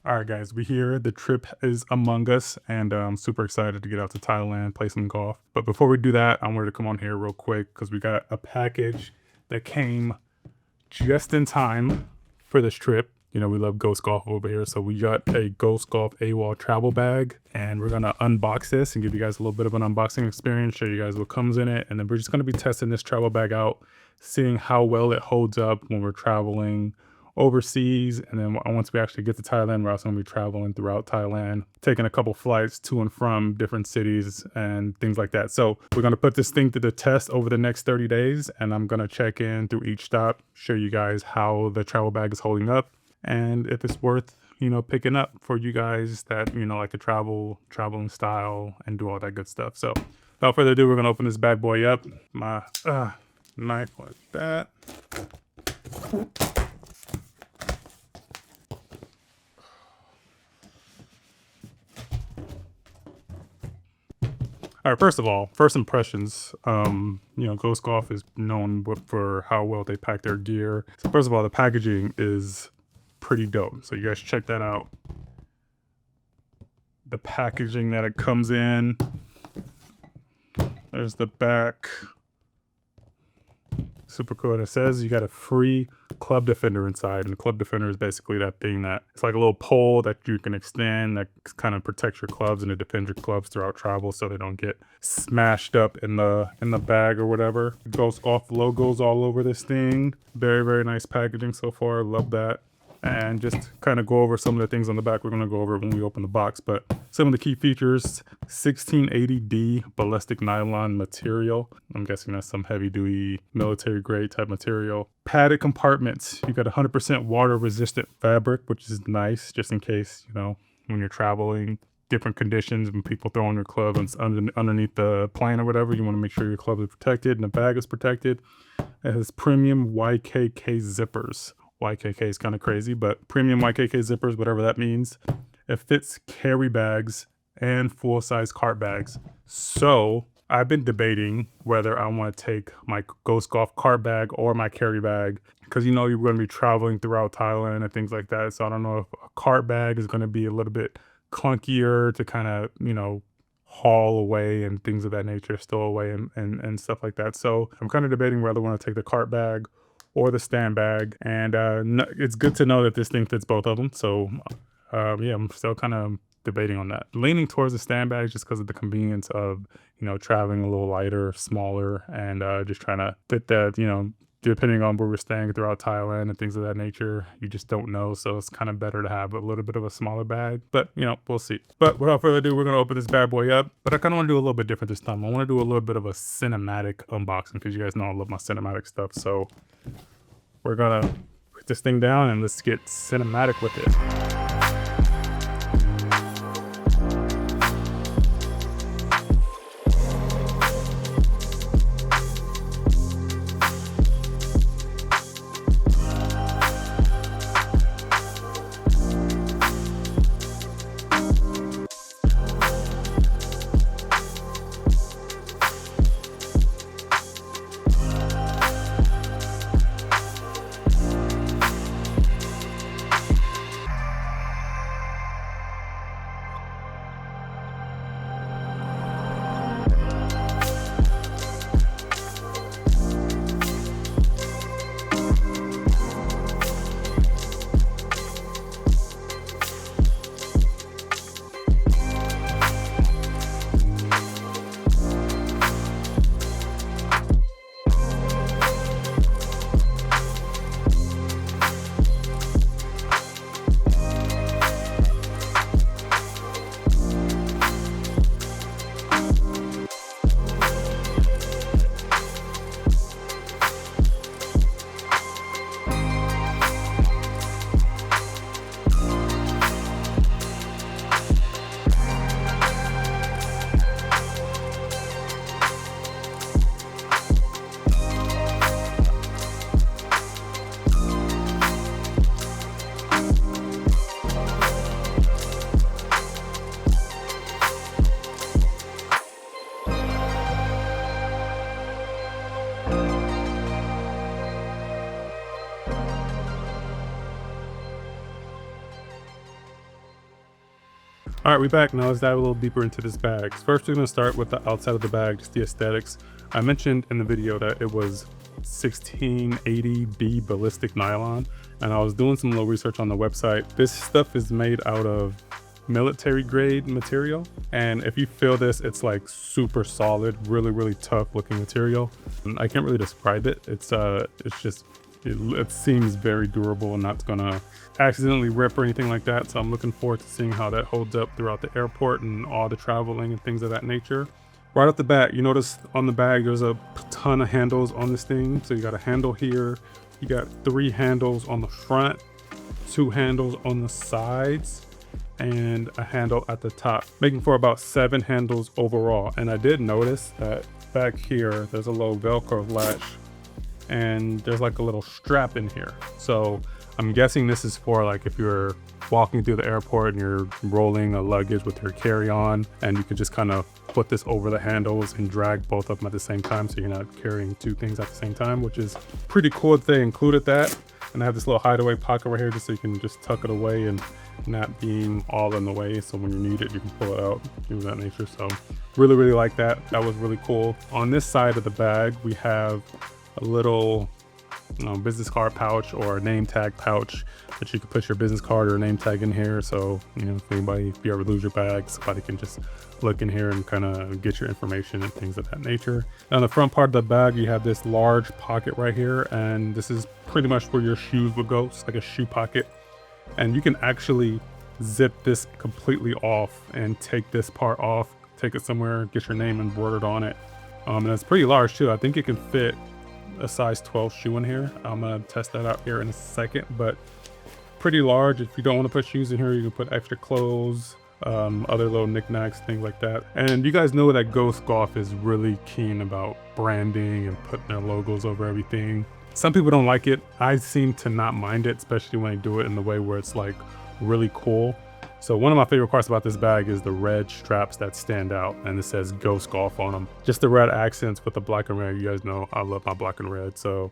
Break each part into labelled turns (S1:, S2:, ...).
S1: All right, guys, we here. The trip is among us, and I'm super excited to get out to Thailand, play some golf. But before we do that, I wanted to come on here real quick because we got a package that came just in time for this trip. You know, we love Ghost Golf over here, so we got a Ghost Golf AWOL Travel Bag, and we're gonna unbox this and give you guys a little bit of an unboxing experience, show you guys what comes in it, and then we're just gonna be testing this travel bag out, seeing how well it holds up when we're traveling overseas. And then once we actually get to Thailand, we're also going to be traveling throughout Thailand, taking a couple flights to and from different cities and things like that. So we're going to put this thing to the test over the next 30 days, and I'm going to check in through each stop, show you guys how the travel bag is holding up and if it's worth, you know, picking up for you guys that, you know, like to traveling style and do all that good stuff. So without further ado, we're going to open this bad boy up. My knife like that. All right, first of all, first impressions, you know, Ghost Golf is known for how well they pack their gear. So first of all, the packaging is pretty dope. So you guys check that out. The packaging that it comes in. There's the back. Super cool. And it says you got a free club defender inside, and the club defender is basically that thing that it's like a little pole that you can extend that kind of protects your clubs and it defends your clubs throughout travel so they don't get smashed up in the bag or whatever. Ghost Golf logos all over this thing. Very, very nice packaging so far. Love that. And just kind of go over some of the things on the back. We're going to go over when we open the box, but some of the key features: 1680D ballistic nylon material. I'm guessing that's some heavy duty military grade type material. Padded compartments. You got 100% water resistant fabric, which is nice just in case, you know, when you're traveling, different conditions, when people throw on your club and underneath the plane or whatever, you want to make sure your club is protected and the bag is protected. It has premium YKK zippers. YKK is kind of crazy, but premium YKK zippers, whatever that means. It fits carry bags and full-size cart bags. So I've been debating whether I want to take my Ghost Golf cart bag or my carry bag, because, you know, you're going to be traveling throughout Thailand and things like that. So I don't know if a cart bag is going to be a little bit clunkier to kind of, you know, haul away and things of that nature, stow away and stuff like that. So I'm kind of debating whether I want to take the cart bag or the stand bag, and it's good to know that this thing fits both of them. So yeah, I'm still kind of debating on that. Leaning towards the stand bag just because of the convenience of, you know, traveling a little lighter, smaller, and just trying to fit that, you know, depending on where we're staying throughout Thailand and things of that nature, you just don't know. So it's kind of better to have a little bit of a smaller bag, but, you know, we'll see. But without further ado, we're going to open this bad boy up, but I kind of want to do a little bit different this time. I want to do a little bit of a cinematic unboxing because you guys know I love my cinematic stuff. So we're going to put this thing down and let's get cinematic with it. All right, we're back. Now let's dive a little deeper into this bag. First, we're gonna start with the outside of the bag, just the aesthetics. I mentioned in the video that it was 1680B ballistic nylon, and I was doing some little research on the website. This stuff is made out of military grade material, and if you feel this, it's like super solid, really tough looking material. I can't really describe it. It's just it seems very durable and not gonna accidentally rip or anything like that. So I'm looking forward to seeing how that holds up throughout the airport and all the traveling and things of that nature. Right off the bat, you notice on the bag there's a ton of handles on this thing. So you got a handle here, you got 3 handles on the front, 2 handles on the sides, and a handle at the top, making for about 7 handles overall. And I did notice that back here there's a little Velcro latch and there's like a little strap in here. So I'm guessing this is for like if you're walking through the airport and you're rolling a luggage with your carry-on, and you can just kind of put this over the handles and drag both of them at the same time, so you're not carrying 2 things at the same time, which is pretty cool that they included that. And I have this little hideaway pocket right here just so you can just tuck it away and not being all in the way, so when you need it you can pull it out, things of that nature. So really like that. That was really cool. On this side of the bag we have a little business card pouch or a name tag pouch that you can put your business card or name tag in here. So, if you ever lose your bag, somebody can just look in here and kind of get your information and things of that nature. On the front part of the bag, you have this large pocket right here, and this is pretty much where your shoes would go. It's like a shoe pocket, and you can actually zip this completely off and take this part off, take it somewhere, get your name embroidered on it. And it's pretty large too. I think it can fit a size 12 shoe in here. I'm gonna test that out here in a second, but pretty large. If you don't want to put shoes in here, you can put extra clothes, other little knickknacks, things like that. And you guys know that Ghost Golf is really keen about branding and putting their logos over everything. Some people don't like it. I seem to not mind it, especially when I do it in the way where it's like really cool. So one of my favorite parts about this bag is the red straps that stand out, and it says Ghost Golf on them. Just the red accents with the black and red. You guys know I love my black and red, so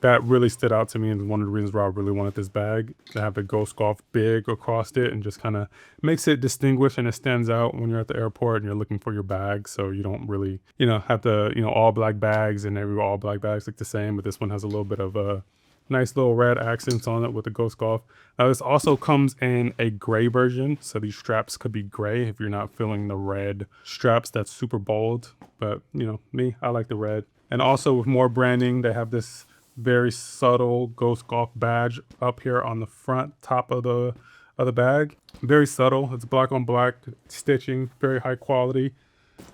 S1: that really stood out to me, and one of the reasons why I really wanted this bag, to have the Ghost Golf big across it and just kind of makes it distinguished, and it stands out when you're at the airport and you're looking for your bag. So you don't really, have to, all black bags, and all black bags look the same, but this one has a little bit of a nice little red accents on it with the Ghost Golf. Now this also comes in a gray version, so these straps could be gray if you're not feeling the red straps that's super bold. But me, I like the red. And also with more branding, they have this very subtle Ghost Golf badge up here on the front top of the bag. Very subtle. It's black on black stitching, very high quality.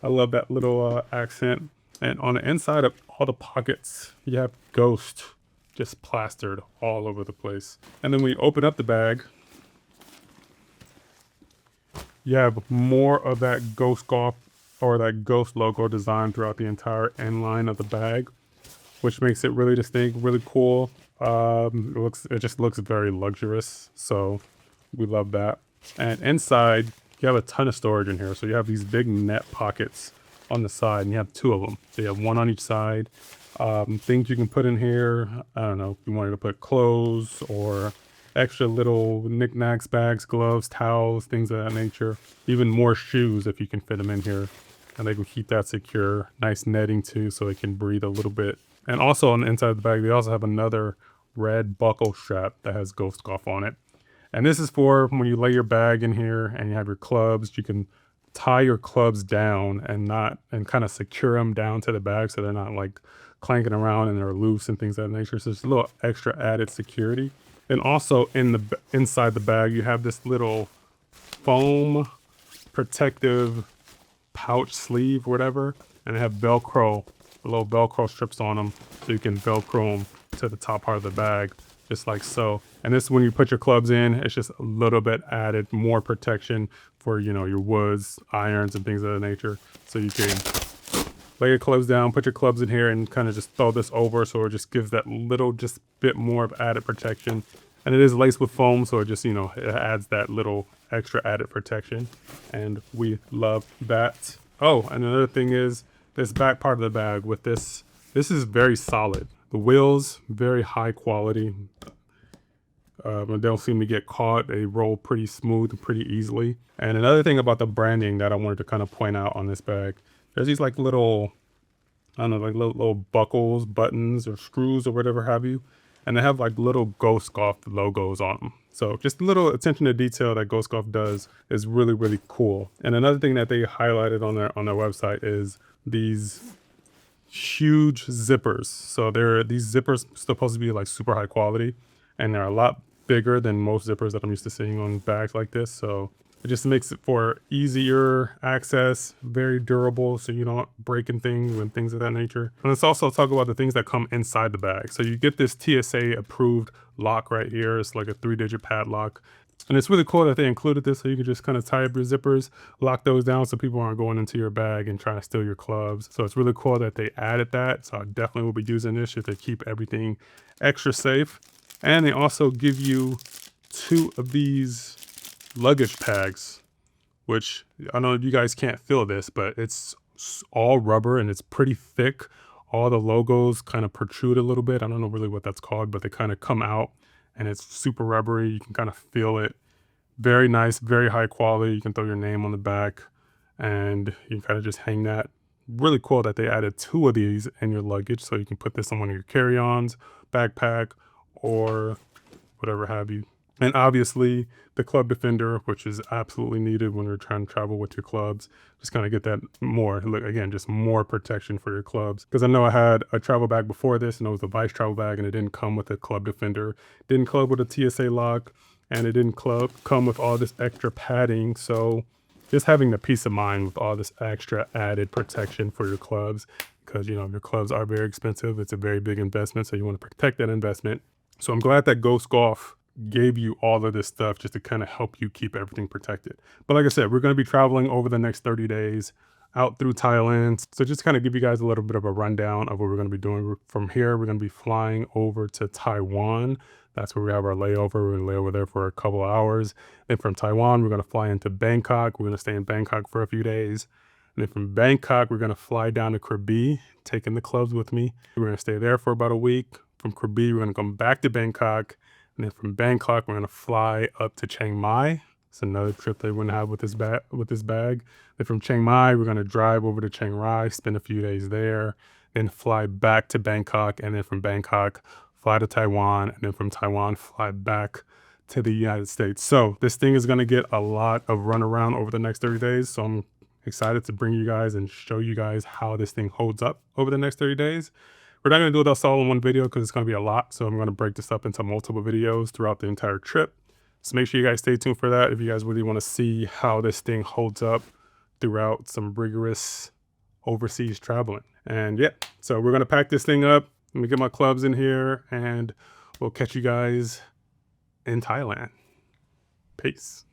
S1: I love that little accent. And on the inside of all the pockets, you have Ghost just plastered all over the place. And then when you open up the bag, you have more of that Ghost Golf or that Ghost logo design throughout the entire end line of the bag, which makes it really distinct, really cool. It just looks very luxurious, so we love that. And inside, you have a ton of storage in here. So you have these big net pockets on the side, and you have 2 of them. So you have 1 on each side. Things you can put in here, I don't know, if you wanted to put clothes or extra little knickknacks, bags, gloves, towels, things of that nature. Even more shoes if you can fit them in here, and they can keep that secure. Nice netting too, so it can breathe a little bit. And also on the inside of the bag, they also have another red buckle strap that has Ghost Golf on it. And this is for when you lay your bag in here and you have your clubs, you can tie your clubs down and kind of secure them down to the bag so they're not like clanking around and they're loose and things of that nature. So it's a little extra added security. And also inside the bag, you have this little foam protective pouch sleeve, whatever, and they have Velcro, little Velcro strips on them, so you can Velcro them to the top part of the bag, just like so. And this, when you put your clubs in, it's just a little bit added more protection for, your woods, irons, and things of that nature. So you can lay your clubs down, put your clubs in here, and kind of just throw this over, so it just gives that little, just bit more of added protection. And it is laced with foam, so it just, it adds that little extra added protection, and we love that. Oh, and another thing is this back part of the bag with this is very solid. The wheels, very high quality. They don't seem to get caught. They roll pretty smooth and pretty easily. And another thing about the branding that I wanted to kind of point out on this bag, there's these like little, I don't know, like little buckles, buttons, or screws, or whatever have you. And they have like little Ghost Golf logos on them. So just a little attention to detail that Ghost Golf does is really, really cool. And another thing that they highlighted on their website is these huge zippers. So these zippers supposed to be like super high quality, and they're a lot bigger than most zippers that I'm used to seeing on bags like this. So it just makes it for easier access, very durable, so you don't breaking things and things of that nature. And let's also talk about the things that come inside the bag. So you get this TSA approved lock right here. It's like a 3-digit padlock. And it's really cool that they included this, so you can just kind of tie up your zippers, lock those down so people aren't going into your bag and trying to steal your clubs. So it's really cool that they added that. So I definitely will be using this just to keep everything extra safe. And they also give you 2 of these luggage tags, which I know you guys can't feel this, but it's all rubber and it's pretty thick. All the logos kind of protrude a little bit. I don't know really what that's called, but they kind of come out and it's super rubbery. You can kind of feel it. Very nice, very high quality. You can throw your name on the back and you kind of just hang that. Really cool that they added 2 of these in your luggage, so you can put this on one of your carry-ons, backpack, or whatever have you. And obviously the club defender, which is absolutely needed when you're trying to travel with your clubs. Just kind of get that more, look, again, just more protection for your clubs. Because I know I had a travel bag before this, and it was a Vice travel bag, and it didn't come with a club defender. Didn't come with a TSA lock, and it didn't come with all this extra padding. So just having the peace of mind with all this extra added protection for your clubs, because you know your clubs are very expensive. It's a very big investment, so you want to protect that investment. So I'm glad that Ghost Golf gave you all of this stuff just to kind of help you keep everything protected. But like I said, we're going to be traveling over the next 30 days out through Thailand. So just kind of give you guys a little bit of a rundown of what we're going to be doing from here. We're going to be flying over to Taiwan. That's where we have our layover. We're going to lay over there for a couple of hours. Then from Taiwan, we're going to fly into Bangkok. We're going to stay in Bangkok for a few days. And then from Bangkok, we're going to fly down to Krabi, taking the clubs with me. We're going to stay there for about a week. From Krabi, we're going to come back to Bangkok. And then from Bangkok, we're going to fly up to Chiang Mai. It's another trip that we're going to have with this bag. Then from Chiang Mai, we're going to drive over to Chiang Rai, spend a few days there, then fly back to Bangkok. And then from Bangkok, fly to Taiwan. And then from Taiwan, fly back to the United States. So this thing is going to get a lot of runaround over the next 30 days. So I'm excited to bring you guys and show you guys how this thing holds up over the next 30 days. We're not going to do this all in one video because it's going to be a lot. So I'm going to break this up into multiple videos throughout the entire trip. So make sure you guys stay tuned for that if you guys really want to see how this thing holds up throughout some rigorous overseas traveling. And yeah, so we're going to pack this thing up. Let me get my clubs in here and we'll catch you guys in Thailand. Peace.